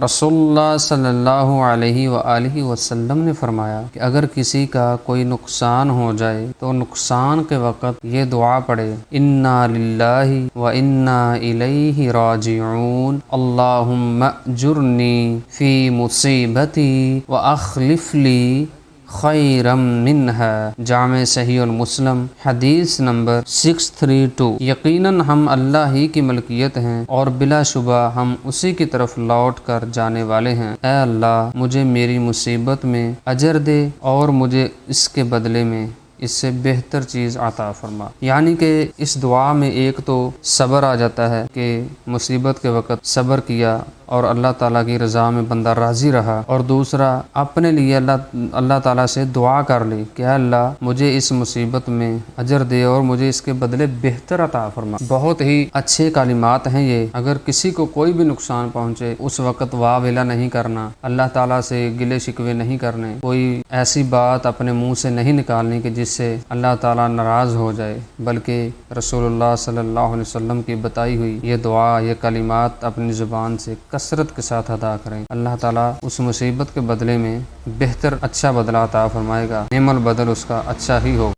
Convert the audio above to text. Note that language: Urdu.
رسول صلی اللہ علیہ وآلہ وسلم نے فرمایا کہ اگر کسی کا کوئی نقصان ہو جائے تو نقصان کے وقت یہ دعا پڑھے، انا للہ و انا الیہ راجعون، اللہم اجرنی فی مصیبتی و اخلف لی خیرم منہا۔ جامع صحیح المسلم حدیث نمبر 632۔ یقیناً ہم اللہ ہی کی ملکیت ہیں اور بلا شبہ ہم اسی کی طرف لوٹ کر جانے والے ہیں۔ اے اللہ مجھے میری مصیبت میں اجر دے اور مجھے اس کے بدلے میں اس سے بہتر چیز عطا فرما۔ یعنی کہ اس دعا میں ایک تو صبر آ جاتا ہے کہ مصیبت کے وقت صبر کیا اور اللہ تعالیٰ کی رضا میں بندہ راضی رہا، اور دوسرا اپنے لیے اللہ تعالیٰ سے دعا کر لی کہ اے اللہ مجھے اس مصیبت میں اجر دے اور مجھے اس کے بدلے بہتر عطا فرما۔ بہت ہی اچھے کلمات ہیں یہ۔ اگر کسی کو کوئی بھی نقصان پہنچے اس وقت واہ ویلا نہیں کرنا، اللہ تعالیٰ سے گلے شکوے نہیں کرنے، کوئی ایسی بات اپنے منہ سے نہیں نکالنی کہ جس سے اللہ تعالیٰ ناراض ہو جائے، بلکہ رسول اللہ صلی اللہ علیہ وسلم کی بتائی ہوئی یہ دعا، یہ کلمات اپنی زبان سے کثرت کے ساتھ ادا کریں۔ اللہ تعالیٰ اس مصیبت کے بدلے میں بہتر اچھا بدلہ عطا فرمائے گا، نعم البدل اس کا اچھا ہی ہوگا۔